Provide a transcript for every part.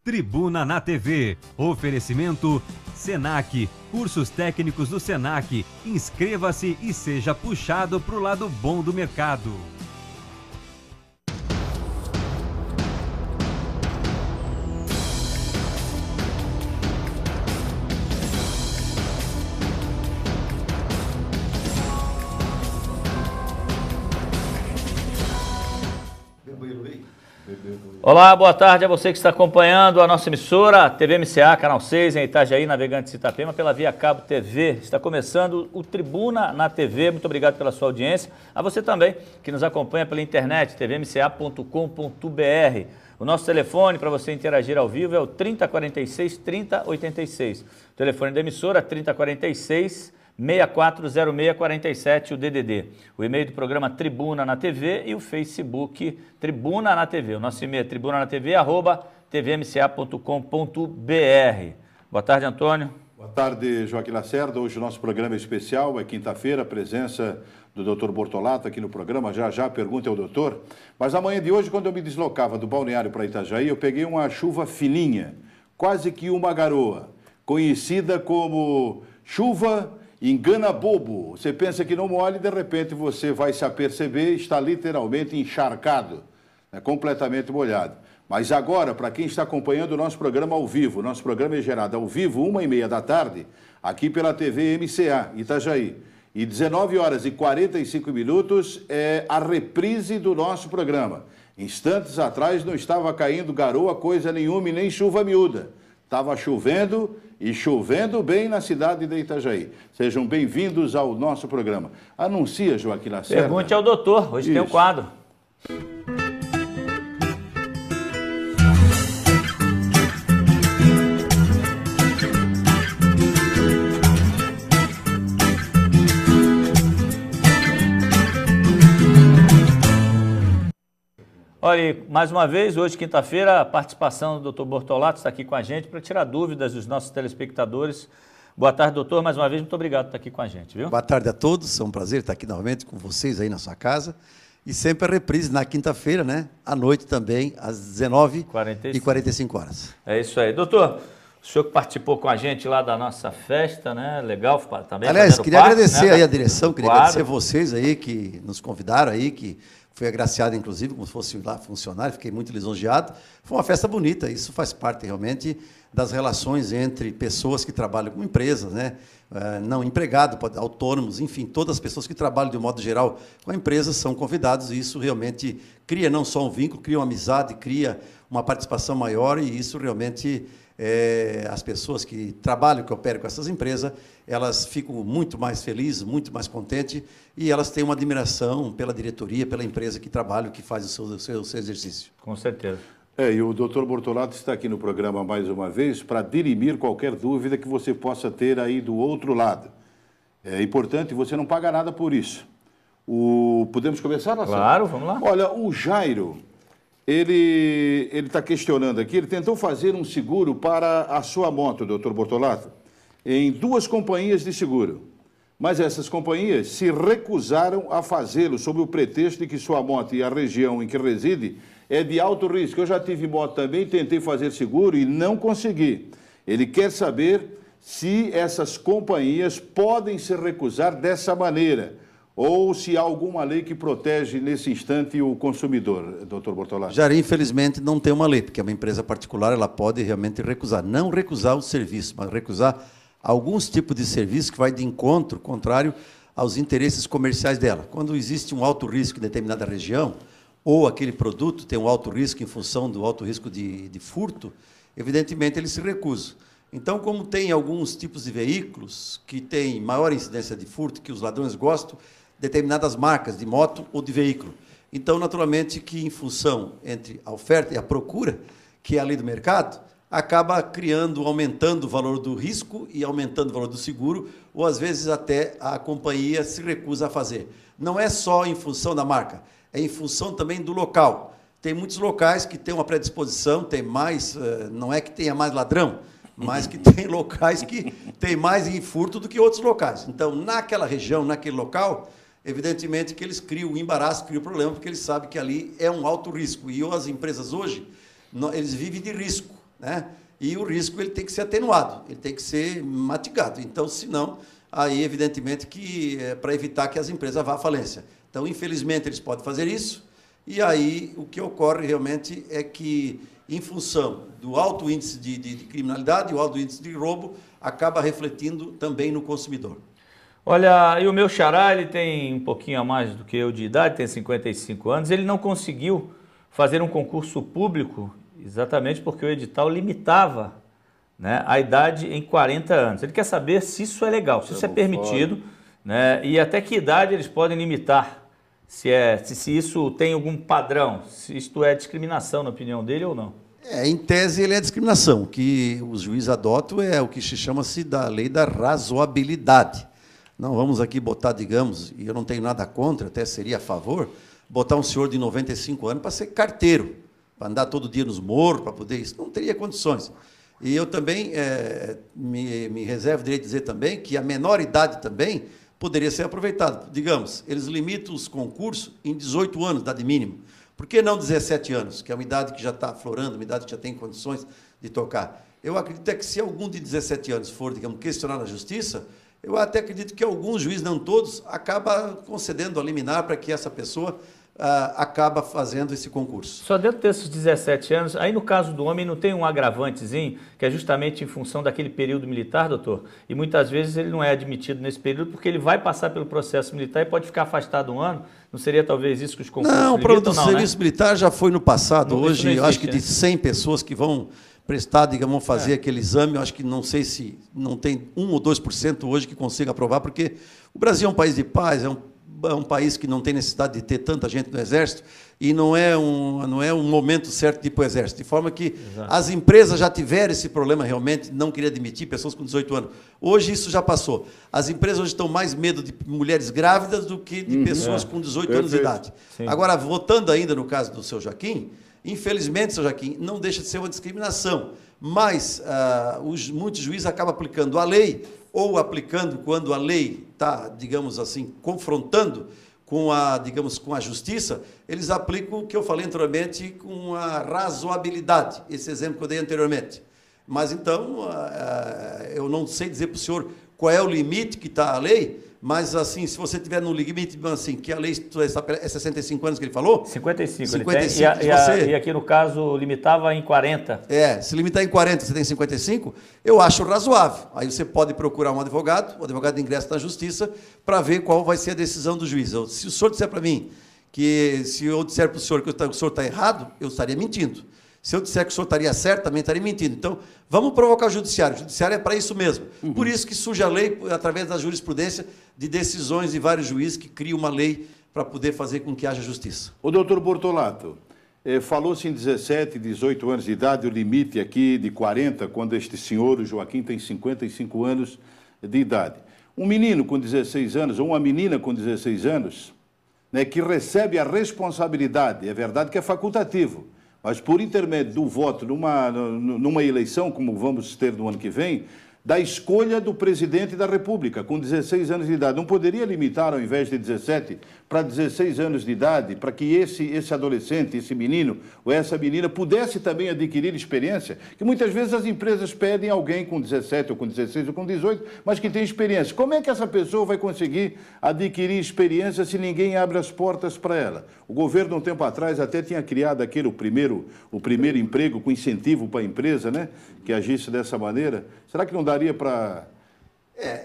Tribuna na TV. Oferecimento Senac, cursos técnicos do Senac. Inscreva-se e seja puxado para o lado bom do mercado. Olá, boa tarde a você que está acompanhando a nossa emissora, TV MCA, Canal 6, em Itajaí, Navegantes Itapema, pela Via Cabo TV. Está começando o Tribuna na TV. Muito obrigado pela sua audiência. A você também que nos acompanha pela internet, tvmca.com.br. O nosso telefone para você interagir ao vivo é o 3046 3086. O telefone da emissora 3046 640647, o DDD. O e-mail do programa Tribuna na TV e o Facebook Tribuna na TV. O nosso e-mail é tribunanatv@tvmca.com.br. Boa tarde, Antônio. Boa tarde, Joaquim Lacerda. Hoje o nosso programa é especial, é quinta-feira, a presença do Dr. Bortolato aqui no programa. Já a pergunta é ao doutor. Mas amanhã de hoje, quando eu me deslocava do balneário para Itajaí, eu peguei uma chuva fininha, quase que uma garoa, conhecida como chuva engana bobo. Você pensa que não molha e de repente você vai se aperceber, está literalmente encharcado, né, completamente molhado. Mas agora, para quem está acompanhando o nosso programa ao vivo, nosso programa é gerado ao vivo, 1h30 da tarde, aqui pela TV MCA, Itajaí. E 19h45 é a reprise do nosso programa. Instantes atrás não estava caindo garoa, coisa nenhuma e nem chuva miúda. Estava chovendo e chovendo bem na cidade de Itajaí. Sejam bem-vindos ao nosso programa. Anuncia, Joaquim Lacerda. Pergunte ao doutor, hoje tem um quadro. Olha, mais uma vez, hoje, quinta-feira, a participação do Dr. Bortolato está aqui com a gente para tirar dúvidas dos nossos telespectadores. Boa tarde, doutor. Mais uma vez, muito obrigado por estar aqui com a gente, viu? Boa tarde a todos. É um prazer estar aqui novamente com vocês aí na sua casa. E sempre a reprise na quinta-feira, né? À noite também, às 19h45. É isso aí. Doutor, o senhor que participou com a gente lá da nossa festa, né? Legal também. Aliás, queria agradecer, né, aí a direção, queria quadro. Agradecer vocês aí que nos convidaram aí, que fui agraciado, inclusive, como se fosse lá funcionário, fiquei muito lisonjeado. Foi uma festa bonita, isso faz parte realmente das relações entre pessoas que trabalham com empresas, né? Não empregado, autônomos, enfim, todas as pessoas que trabalham de um modo geral com a empresa são convidados e isso realmente cria não só um vínculo, cria uma amizade, cria uma participação maior e isso realmente... as pessoas que trabalham, que operam com essas empresas, elas ficam muito mais felizes, muito mais contentes e elas têm uma admiração pela diretoria, pela empresa que trabalha, que faz o seu exercício. Com certeza. E o Dr. Bortolato está aqui no programa mais uma vez para dirimir qualquer dúvida que você possa ter aí do outro lado. É importante, você não paga nada por isso. Podemos começar, Lacerda? Claro, vamos lá. Olha, o Jairo... Ele está questionando aqui, ele tentou fazer um seguro para a sua moto, doutor Bortolato, em 2 companhias de seguro. Mas essas companhias se recusaram a fazê-lo sob o pretexto de que sua moto e a região em que reside é de alto risco. Eu já tive moto também, tentei fazer seguro e não consegui. Ele quer saber se essas companhias podem se recusar dessa maneira, ou se há alguma lei que protege, nesse instante, o consumidor, doutor Bortolato? Jari, infelizmente, não tem uma lei, porque é uma empresa particular, ela pode realmente recusar. Não recusar o serviço, mas recusar alguns tipos de serviço que vai de encontro, contrário aos interesses comerciais dela. Quando existe um alto risco em determinada região, ou aquele produto tem um alto risco em função do alto risco de furto, evidentemente, ele se recusa. Então, como tem alguns tipos de veículos que têm maior incidência de furto, que os ladrões gostam, determinadas marcas de moto ou de veículo. Então, naturalmente, que em função entre a oferta e a procura, que é a lei do mercado, acaba criando, aumentando o valor do risco e aumentando o valor do seguro, ou às vezes até a companhia se recusa a fazer. Não é só em função da marca, é em função também do local. Tem muitos locais que têm uma predisposição, tem mais, não é que tenha mais ladrão, mas que tem locais que tem mais em furto do que outros locais. Então, naquela região, naquele local, evidentemente que eles criam o embaraço, criam o problema, porque eles sabem que ali é um alto risco. E as empresas hoje, eles vivem de risco. né? E o risco ele tem que ser atenuado, ele tem que ser matigado. Então, senão, aí evidentemente que é para evitar que as empresas vá à falência. Então, infelizmente, eles podem fazer isso, e aí o que ocorre realmente é que, em função do alto índice de criminalidade, o alto índice de roubo, acaba refletindo também no consumidor. Olha, e o meu xará, ele tem um pouquinho a mais do que eu de idade, tem 55 anos, ele não conseguiu fazer um concurso público exatamente porque o edital limitava, né, a idade em 40 anos. Ele quer saber se isso é legal, se isso é permitido, né, e até que idade eles podem limitar, se isso tem algum padrão, se isto é discriminação na opinião dele ou não. Em tese, ele é discriminação. O que os juízes adotam é o que se chama-se da lei da razoabilidade. Não vamos aqui botar, digamos, e eu não tenho nada contra, até seria a favor, botar um senhor de 95 anos para ser carteiro, para andar todo dia nos morros, para poder isso. Não teria condições. E eu também me reservo o direito de dizer também que a menor idade também poderia ser aproveitada. Digamos, eles limitam os concursos em 18 anos, idade mínima. Por que não 17 anos, que é uma idade que já está aflorando, uma idade que já tem condições de tocar? Eu acredito que se algum de 17 anos for, digamos, questionar na justiça, eu até acredito que alguns juízes, não todos, acabam concedendo a liminar para que essa pessoa acaba fazendo esse concurso. Só dentro desses 17 anos, aí no caso do homem não tem um agravantezinho, que é justamente em função daquele período militar, doutor? E muitas vezes ele não é admitido nesse período porque ele vai passar pelo processo militar e pode ficar afastado um ano. Não seria talvez isso que os concursos Não, o problema do limitam, serviço militar já foi no passado. Não, hoje, existe, acho que né? de 100 pessoas que vão prestar, digamos, vão fazer aquele exame, eu acho que não sei se não tem 1 ou 2% hoje que consiga aprovar, porque o Brasil é um país de paz, é um país que não tem necessidade de ter tanta gente no Exército e não é um momento certo de ir para o Exército. De forma que as empresas já tiveram esse problema realmente, não queria admitir pessoas com 18 anos. Hoje isso já passou. As empresas hoje estão mais medo de mulheres grávidas do que de pessoas com 18 anos de idade. Sim. Agora, voltando ainda no caso do seu Joaquim, infelizmente, seu Joaquim, não deixa de ser uma discriminação, mas muitos juízes acabam aplicando a lei ou aplicando quando a lei está, digamos assim, confrontando com a justiça, eles aplicam o que eu falei anteriormente com a razoabilidade, esse exemplo que eu dei anteriormente. Mas, então, eu não sei dizer para o senhor qual é o limite que está a lei, mas, assim, se você tiver no limite, assim, que a lei é 65 anos que ele falou? 55. 55 e aqui, no caso, limitava em 40. Se limitar em 40, você tem 55, eu acho razoável. Aí você pode procurar um advogado, o advogado ingressa na justiça, para ver qual vai ser a decisão do juiz. Se o senhor disser para mim, que se eu disser para o senhor que o senhor está errado, eu estaria mentindo. Se eu disser que o senhor estaria certo, também estaria mentindo. Então, vamos provocar o judiciário. O judiciário é para isso mesmo. Por isso que surge a lei, através da jurisprudência, de decisões de vários juízes que criam uma lei para poder fazer com que haja justiça. O doutor Bortolato, falou-se em 17, 18 anos de idade, o limite aqui de 40, quando este senhor, o Joaquim, tem 55 anos de idade. Um menino com 16 anos, ou uma menina com 16 anos, né, que recebe a responsabilidade, é verdade que é facultativo, mas por intermédio do voto numa eleição, como vamos ter no ano que vem, da escolha do presidente da República, com 16 anos de idade. Não poderia limitar, ao invés de 17, para 16 anos de idade, para que esse adolescente, esse menino ou essa menina pudesse também adquirir experiência? Que muitas vezes as empresas pedem alguém com 17 ou com 16 ou com 18, mas que tem experiência. Como é que essa pessoa vai conseguir adquirir experiência se ninguém abre as portas para ela? O governo, um tempo atrás, até tinha criado o primeiro emprego com incentivo para a empresa, né, que agisse dessa maneira. Será que não daria para...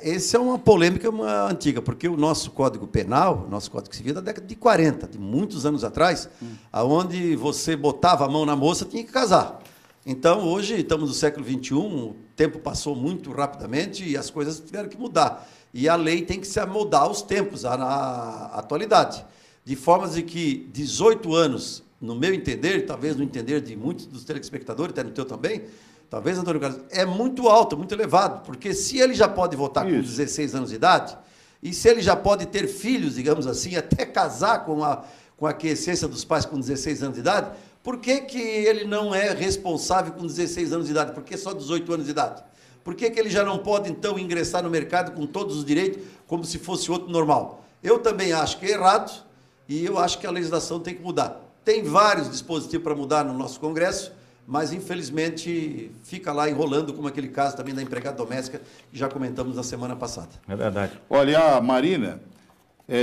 Essa é uma polêmica antiga, porque o nosso Código Penal, o nosso Código Civil, é da década de 40, de muitos anos atrás, onde você botava a mão na moça, tinha que casar. Então, hoje, estamos no século XXI, o tempo passou muito rapidamente e as coisas tiveram que mudar. E a lei tem que se amoldar aos tempos, à atualidade. De forma de que 18 anos, no meu entender, talvez no entender de muitos dos telespectadores, até no teu também, talvez, Antônio Carlos, é muito alto, muito elevado, porque se ele já pode votar com 16 anos de idade, e se ele já pode ter filhos, digamos assim, até casar com a aquiescência dos pais com 16 anos de idade, por que ele não é responsável com 16 anos de idade? Por que só 18 anos de idade? Por que ele já não pode, então, ingressar no mercado com todos os direitos, como se fosse outro normal? Eu também acho que é errado, e eu acho que a legislação tem que mudar. Tem vários dispositivos para mudar no nosso Congresso, mas infelizmente fica lá enrolando, como aquele caso também da empregada doméstica, que já comentamos na semana passada. É verdade. Olha, a Marina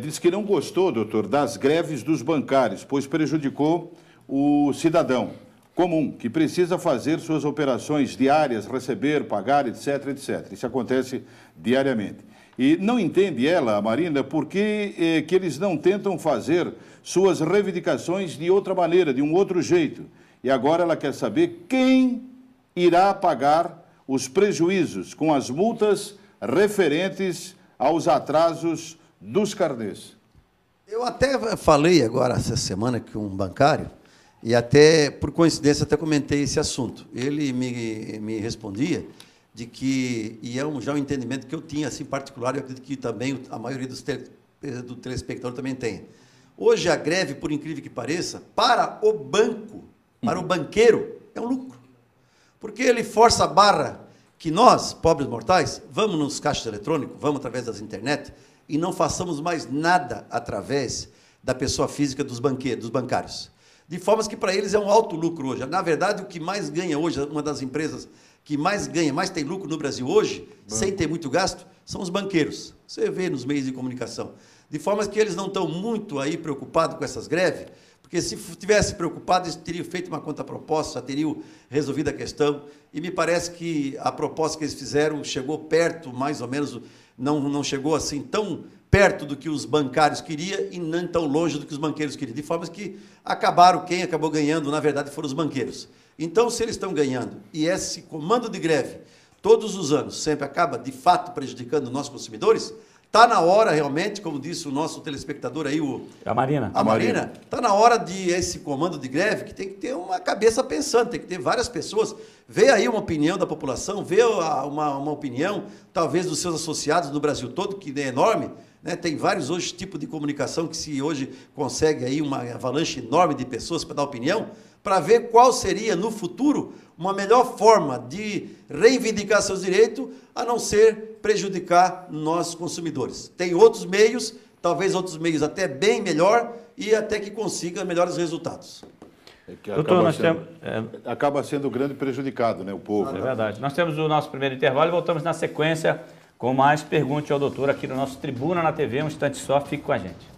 disse que não gostou, doutor, das greves dos bancários, pois prejudicou o cidadão comum, que precisa fazer suas operações diárias, receber, pagar, etc, etc. Isso acontece diariamente. E não entende ela, a Marina, por que eles não tentam fazer suas reivindicações de outra maneira, de um outro jeito. E agora ela quer saber quem irá pagar os prejuízos com as multas referentes aos atrasos dos carnês. Eu até falei agora essa semana com um bancário, e até, por coincidência, até comentei esse assunto. Ele me respondia de que, e é já um entendimento que eu tinha, assim, particular, e eu acredito que também a maioria do telespectador também tem. Hoje, a greve, por incrível que pareça, para o banco, para o banqueiro, é um lucro. Porque ele força a barra que nós, pobres mortais, vamos nos caixas eletrônicos, vamos através das internet, e não façamos mais nada através da pessoa física dos bancários. De formas que para eles é um alto lucro hoje. Na verdade, o que mais ganha hoje, uma das empresas que mais ganha, mais tem lucro no Brasil hoje, sem ter muito gasto, são os banqueiros. Você vê nos meios de comunicação. De formas que eles não estão muito aí preocupados com essas greves, porque se tivesse preocupado, eles teriam feito uma contraproposta, já teriam resolvido a questão, e me parece que a proposta que eles fizeram chegou perto, mais ou menos, não chegou assim tão perto do que os bancários queriam e não tão longe do que os banqueiros queriam, de forma que quem acabou ganhando, na verdade, foram os banqueiros. Então, se eles estão ganhando, e esse comando de greve, todos os anos, sempre acaba, de fato, prejudicando os nossos consumidores, está na hora, realmente, como disse o nosso telespectador aí, a Marina. A Marina, está na hora de esse comando de greve, que tem que ter uma cabeça pensante, tem que ter várias pessoas, ver aí uma opinião da população, ver uma opinião, talvez, dos seus associados no Brasil todo, que é enorme, né? Tem vários hoje tipos de comunicação que se hoje consegue aí uma avalanche enorme de pessoas para dar opinião, para ver qual seria, no futuro, uma melhor forma de reivindicar seus direitos, a não ser prejudicar nós consumidores. Tem outros meios, talvez outros meios até bem melhor, e até que consiga melhores resultados. Doutor, acaba sendo o grande prejudicado, né, o povo. É verdade. Nós temos o nosso primeiro intervalo e voltamos na sequência com mais Pergunte ao Doutor aqui no nosso Tribuna na TV. Um instante só, fique com a gente.